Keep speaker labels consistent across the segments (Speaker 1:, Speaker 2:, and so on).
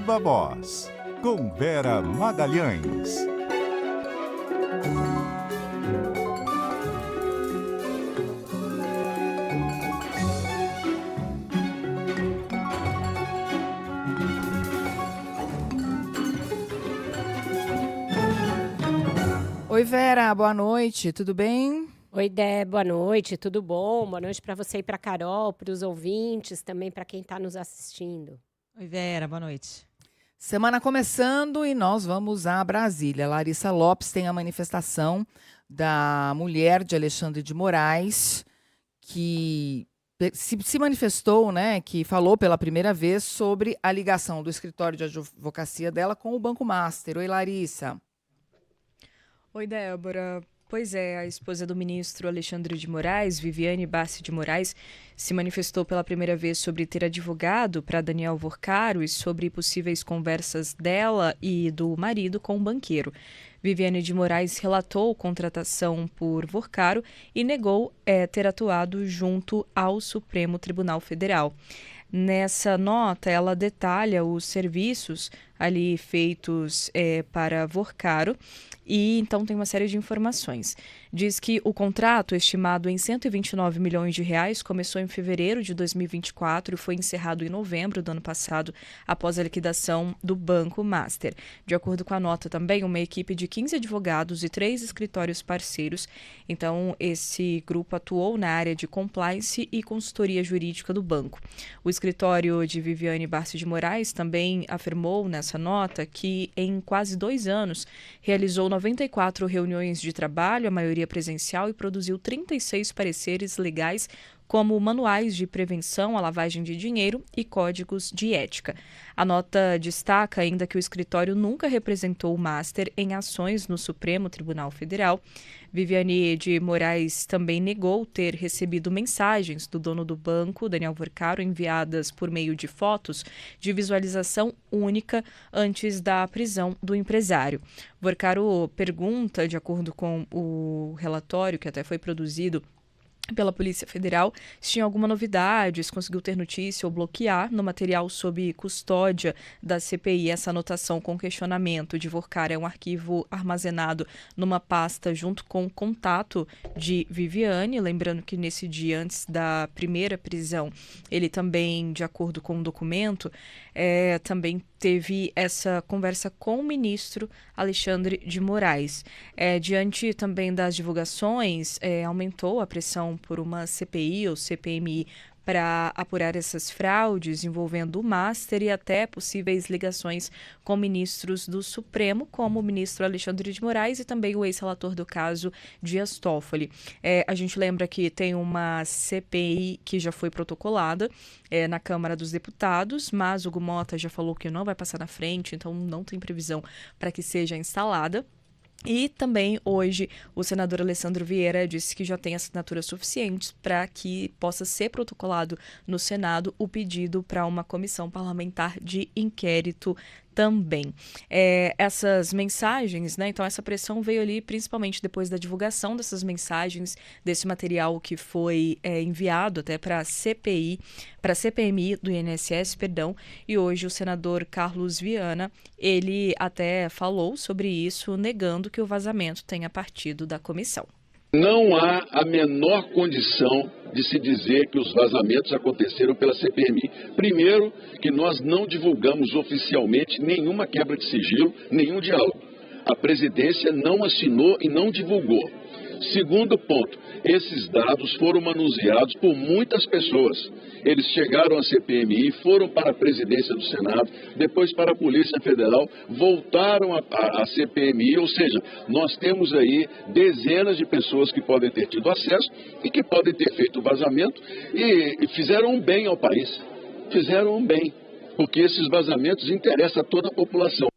Speaker 1: Viva Voz, com Vera Magalhães.
Speaker 2: Oi, Vera, boa noite, tudo bem?
Speaker 3: Oi, Dé, boa noite, tudo bom? Boa noite para você e para a Carol, para os ouvintes, também para quem está nos assistindo.
Speaker 4: Oi, Vera, boa noite.
Speaker 2: Semana começando e nós vamos a Brasília. Larissa Lopes tem a manifestação da mulher de Alexandre de Moraes, que se manifestou, né, que falou pela primeira vez sobre a ligação do escritório de advocacia dela com o Banco Master. Oi, Larissa.
Speaker 5: Oi, Débora. Pois é, a esposa do ministro Alexandre de Moraes, Viviane Bassi de Moraes, se manifestou pela primeira vez sobre ter advogado para Daniel Vorcaro e sobre possíveis conversas dela e do marido com o banqueiro. Viviane de Moraes relatou contratação por Vorcaro e negou ter atuado junto ao Supremo Tribunal Federal. Nessa nota, ela detalha os serviços ali feitos para Vorcaro e então tem uma série de informações. Diz que o contrato, estimado em 129 milhões de reais, começou em fevereiro de 2024 e foi encerrado em novembro do ano passado, após a liquidação do Banco Master. De acordo com a nota também, uma equipe de 15 advogados e 3 escritórios parceiros. Então, esse grupo atuou na área de compliance e consultoria jurídica do banco. O escritório de Viviane Bassi de Moraes também afirmou nessa nota que, em quase 2 anos, realizou 94 reuniões de trabalho, a maioria presencial, e produziu 36 pareceres legais, como manuais de prevenção à lavagem de dinheiro e códigos de ética. A nota destaca ainda que o escritório nunca representou o Master em ações no Supremo Tribunal Federal. Viviane de Moraes também negou ter recebido mensagens do dono do banco, Daniel Vorcaro, enviadas por meio de fotos de visualização única antes da prisão do empresário. Vorcaro pergunta, de acordo com o relatório que até foi produzido pela Polícia Federal, se tinha alguma novidade, se conseguiu ter notícia ou bloquear no material sob custódia da CPI. Essa anotação com questionamento de Vorcaro é um arquivo armazenado numa pasta junto com o contato de Viviane. Lembrando que nesse dia antes da primeira prisão, ele também, de acordo com o documento, também teve essa conversa com o ministro Alexandre de Moraes. Diante também das divulgações, aumentou a pressão por uma CPI ou CPMI para apurar essas fraudes envolvendo o Master e até possíveis ligações com ministros do Supremo, como o ministro Alexandre de Moraes e também o ex-relator do caso, Dias Toffoli. A gente lembra que tem uma CPI que já foi protocolada na Câmara dos Deputados, mas o Hugo Mota já falou que não vai passar na frente, então não tem previsão para que seja instalada. E também hoje o senador Alessandro Vieira disse que já tem assinaturas suficientes para que possa ser protocolado no Senado o pedido para uma comissão parlamentar de inquérito também. Essas mensagens, né? Então essa pressão veio ali principalmente depois da divulgação dessas mensagens, desse material que foi enviado até para a CPI, para a CPMI do INSS, e hoje o senador Carlos Viana, ele até falou sobre isso, negando que o vazamento tenha partido da comissão.
Speaker 6: Não há a menor condição de se dizer que os vazamentos aconteceram pela CPMI. Primeiro, que nós não divulgamos oficialmente nenhuma quebra de sigilo, nenhum diálogo. A presidência não assinou e não divulgou. Segundo ponto, esses dados foram manuseados por muitas pessoas. Eles chegaram à CPMI, foram para a presidência do Senado, depois para a Polícia Federal, voltaram à CPMI, ou seja, nós temos aí dezenas de pessoas que podem ter tido acesso e que podem ter feito vazamento e fizeram um bem ao país. Fizeram um bem, porque esses vazamentos interessam a toda a população.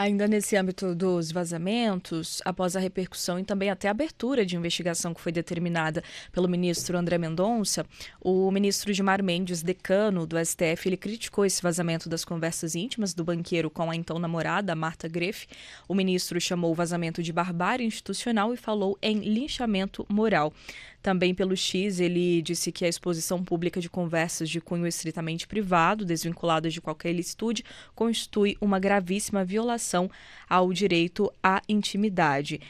Speaker 5: Ainda nesse âmbito dos vazamentos, após a repercussão e também até a abertura de investigação que foi determinada pelo ministro André Mendonça, o ministro Gilmar Mendes, decano do STF, ele criticou esse vazamento das conversas íntimas do banqueiro com a então namorada, Marta Greff. O ministro chamou o vazamento de barbárie institucional e falou em linchamento moral. Também pelo X, ele disse que a exposição pública de conversas de cunho estritamente privado, desvinculadas de qualquer ilicitude, constitui uma gravíssima violação ao direito à intimidade.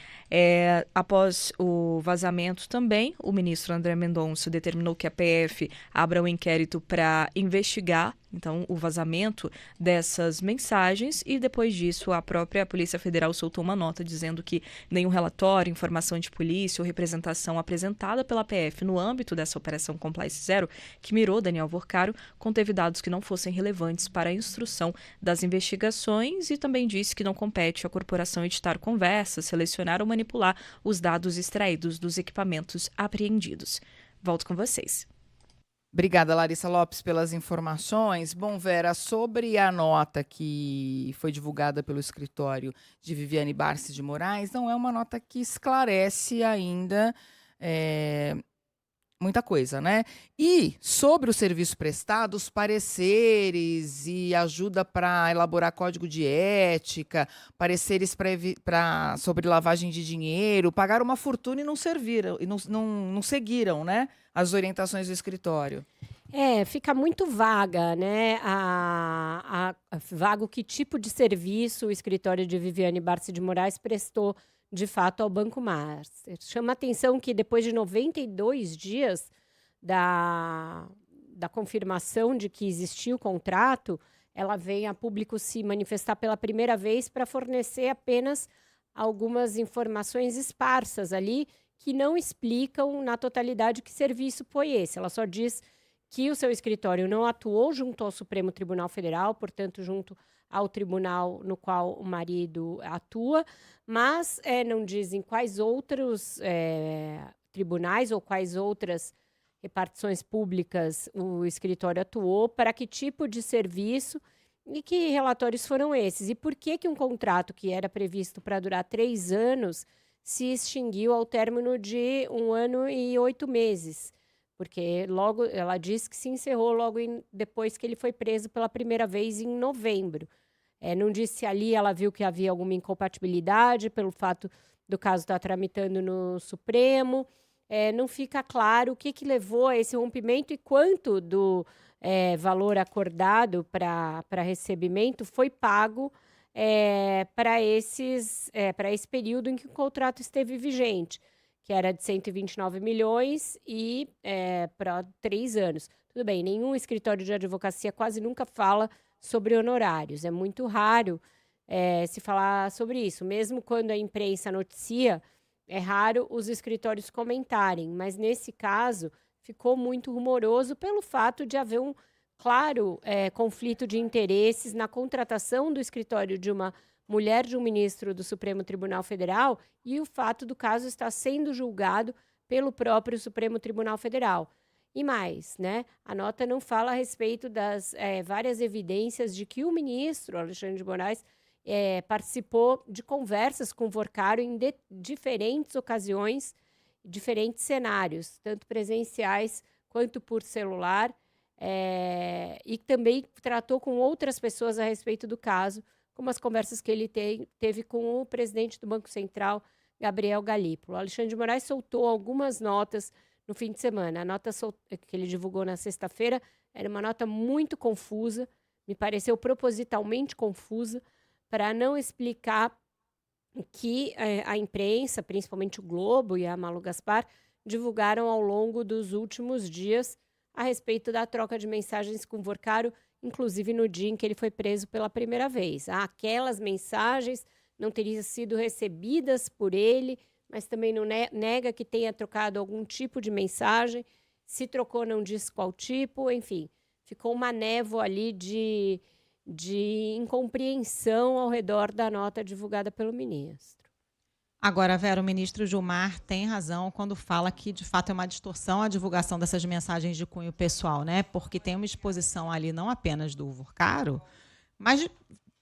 Speaker 5: Após o vazamento também, o ministro André Mendonça determinou que a PF abra um inquérito para investigar, então, o vazamento dessas mensagens, e depois disso a própria Polícia Federal soltou uma nota dizendo que nenhum relatório, informação de polícia ou representação apresentada pela PF no âmbito dessa Operação Compliance Zero, que mirou Daniel Worcaro, conteve dados que não fossem relevantes para a instrução das investigações, e também disse que não compete à corporação editar conversas, selecionar ou manipular os dados extraídos dos equipamentos apreendidos. Volto com vocês.
Speaker 2: Obrigada, Larissa Lopes, pelas informações. Bom, Vera, sobre a nota que foi divulgada pelo escritório de Viviane Barsi de Moraes, não é uma nota que esclarece ainda muita coisa, né? E sobre o serviço prestado, os pareceres e ajuda para elaborar código de ética, pareceres sobre lavagem de dinheiro, pagaram uma fortuna e não serviram, e não seguiram, né, as orientações do escritório.
Speaker 3: Fica muito vaga, né? Vago que tipo de serviço o escritório de Viviane Barsi de Moraes prestou de fato ao Banco Master. Chama a atenção que depois de 92 dias da confirmação de que existia o contrato, ela vem a público se manifestar pela primeira vez para fornecer apenas algumas informações esparsas ali que não explicam na totalidade que serviço foi esse. Ela só diz que o seu escritório não atuou junto ao Supremo Tribunal Federal, portanto, junto ao tribunal no qual o marido atua, mas não dizem quais outros tribunais ou quais outras repartições públicas o escritório atuou, para que tipo de serviço e que relatórios foram esses. E por que um contrato que era previsto para durar 3 anos se extinguiu ao término de 1 ano e 8 meses? Porque logo ela diz que se encerrou logo depois que ele foi preso pela primeira vez em novembro. Não disse ali, ela viu que havia alguma incompatibilidade pelo fato do caso estar tramitando no Supremo. Não fica claro o que levou a esse rompimento e quanto do valor acordado para recebimento foi pago para esse período em que o contrato esteve vigente, que era de 129 milhões e para 3 anos. Tudo bem, nenhum escritório de advocacia quase nunca fala sobre honorários. É muito raro se falar sobre isso. Mesmo quando a imprensa noticia, é raro os escritórios comentarem. Mas, nesse caso, ficou muito rumoroso pelo fato de haver um claro conflito de interesses na contratação do escritório de uma mulher de um ministro do Supremo Tribunal Federal e o fato do caso estar sendo julgado pelo próprio Supremo Tribunal Federal. E mais, né? A nota não fala a respeito das várias evidências de que o ministro Alexandre de Moraes participou de conversas com o Worcaro em diferentes ocasiões, diferentes cenários, tanto presenciais quanto por celular, e também tratou com outras pessoas a respeito do caso, como as conversas que ele teve com o presidente do Banco Central, Gabriel Galípolo. O Alexandre de Moraes soltou algumas notas no fim de semana. A nota que ele divulgou na sexta-feira era uma nota muito confusa, me pareceu propositalmente confusa, para não explicar que a imprensa, principalmente o Globo e a Malu Gaspar, divulgaram ao longo dos últimos dias a respeito da troca de mensagens com o Worcaro, inclusive no dia em que ele foi preso pela primeira vez. Aquelas mensagens não teriam sido recebidas por ele, mas também não nega que tenha trocado algum tipo de mensagem. Se trocou, não diz qual tipo, enfim. Ficou uma névoa ali de incompreensão ao redor da nota divulgada pelo ministro.
Speaker 4: Agora, Vera, o ministro Gilmar tem razão quando fala que, de fato, é uma distorção a divulgação dessas mensagens de cunho pessoal, né? Porque tem uma exposição ali não apenas do Worcaro, mas de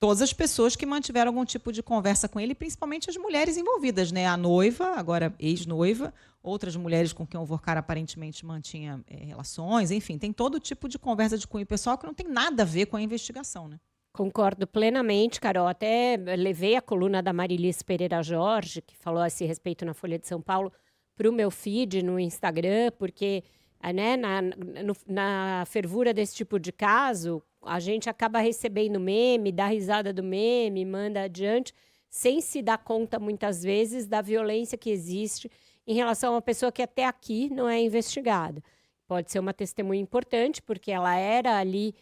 Speaker 4: todas as pessoas que mantiveram algum tipo de conversa com ele, principalmente as mulheres envolvidas, né? A noiva, agora ex-noiva, outras mulheres com quem o Worcaro aparentemente mantinha relações, enfim, tem todo tipo de conversa de cunho pessoal que não tem nada a ver com a investigação, né?
Speaker 3: Concordo plenamente, Carol. Até levei a coluna da Marilis Pereira Jorge, que falou a esse respeito na Folha de São Paulo, para o meu feed no Instagram, porque né, na fervura desse tipo de caso, a gente acaba recebendo meme, dá risada do meme, manda adiante, sem se dar conta, muitas vezes, da violência que existe em relação a uma pessoa que até aqui não é investigada. Pode ser uma testemunha importante, porque ela era ali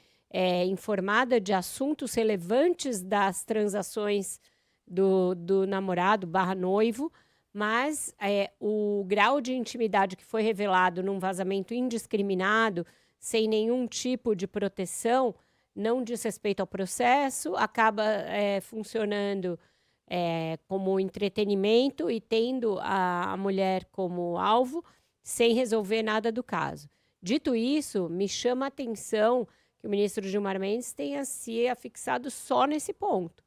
Speaker 3: informada de assuntos relevantes das transações do namorado / noivo, mas o grau de intimidade que foi revelado num vazamento indiscriminado, sem nenhum tipo de proteção, não diz respeito ao processo, acaba funcionando como entretenimento e tendo a mulher como alvo, sem resolver nada do caso. Dito isso, me chama a atenção que o ministro Gilmar Mendes tenha se afixado só nesse ponto.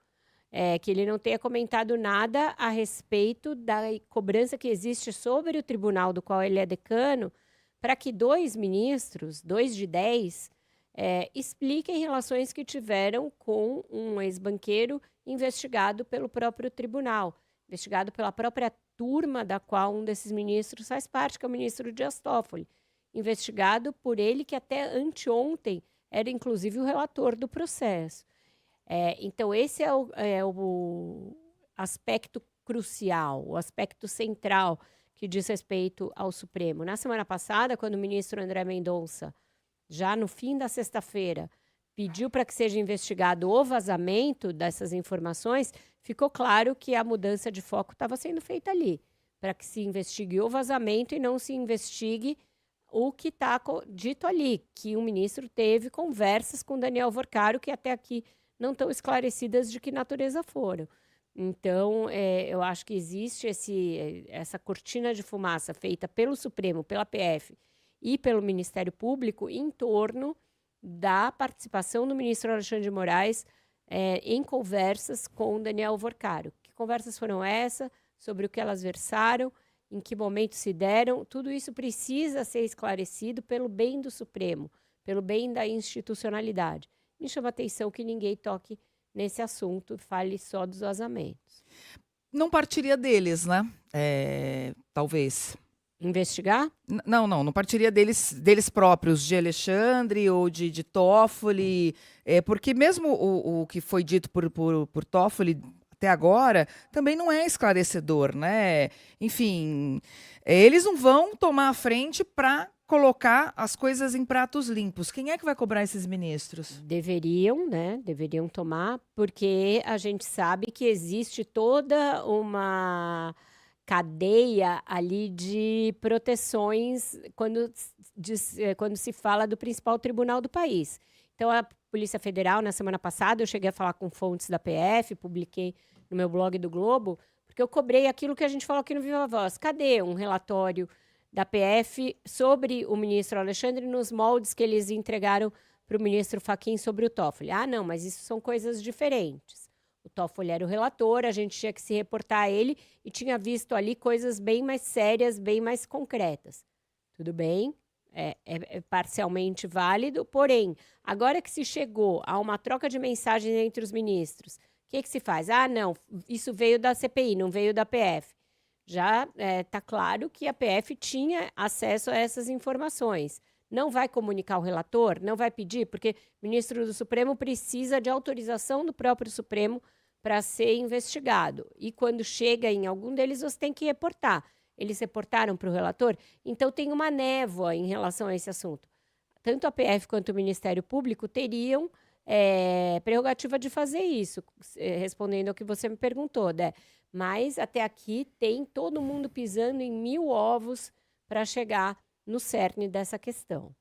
Speaker 3: Que ele não tenha comentado nada a respeito da cobrança que existe sobre o tribunal do qual ele é decano, para que 2 ministros, 2 de 10, expliquem relações que tiveram com um ex-banqueiro investigado pelo próprio tribunal, investigado pela própria turma da qual um desses ministros faz parte, que é o ministro Dias Toffoli, investigado por ele, que até anteontem era, inclusive, o relator do processo. Então, esse é o aspecto crucial, o aspecto central que diz respeito ao Supremo. Na semana passada, quando o ministro André Mendonça, já no fim da sexta-feira, pediu para que seja investigado o vazamento dessas informações, ficou claro que a mudança de foco estava sendo feita ali, para que se investigue o vazamento e não se investigue o que está dito ali, que o ministro teve conversas com Daniel Vorcaro, que até aqui não estão esclarecidas de que natureza foram. Então, eu acho que existe essa cortina de fumaça feita pelo Supremo, pela PF e pelo Ministério Público em torno da participação do ministro Alexandre de Moraes em conversas com Daniel Vorcaro. Que conversas foram essas? Sobre o que elas versaram? Em que momento se deram? Tudo isso precisa ser esclarecido pelo bem do Supremo, pelo bem da institucionalidade. Me chama a atenção que ninguém toque nesse assunto, fale só dos vazamentos.
Speaker 2: Não partiria deles, né? Talvez.
Speaker 3: Investigar?
Speaker 2: Não partiria deles próprios, de Alexandre ou de Toffoli, porque mesmo o que foi dito por Toffoli até agora também não é esclarecedor, né? Enfim, eles não vão tomar a frente para colocar as coisas em pratos limpos. Quem é que vai cobrar esses ministros?
Speaker 3: Deveriam, né? Deveriam tomar, porque a gente sabe que existe toda uma cadeia ali de proteções quando se fala do principal tribunal do país. Então, a Polícia Federal, na semana passada, eu cheguei a falar com fontes da PF, publiquei no meu blog do Globo, porque eu cobrei aquilo que a gente falou aqui no Viva Voz. Cadê um relatório da PF sobre o ministro Alexandre nos moldes que eles entregaram para o ministro Fachin sobre o Toffoli? Ah, não, mas isso são coisas diferentes. O Toffoli era o relator, a gente tinha que se reportar a ele e tinha visto ali coisas bem mais sérias, bem mais concretas. Tudo bem, é parcialmente válido, porém, agora que se chegou a uma troca de mensagens entre os ministros, o que se faz? Ah, não, isso veio da CPI, não veio da PF. Já está claro que a PF tinha acesso a essas informações. Não vai comunicar o relator? Não vai pedir? Porque o ministro do Supremo precisa de autorização do próprio Supremo para ser investigado. E quando chega em algum deles, você tem que reportar. Eles reportaram para o relator? Então, tem uma névoa em relação a esse assunto. Tanto a PF quanto o Ministério Público teriam prerrogativa de fazer isso, respondendo ao que você me perguntou, Dé. Mas, até aqui, tem todo mundo pisando em 1000 ovos para chegar no cerne dessa questão.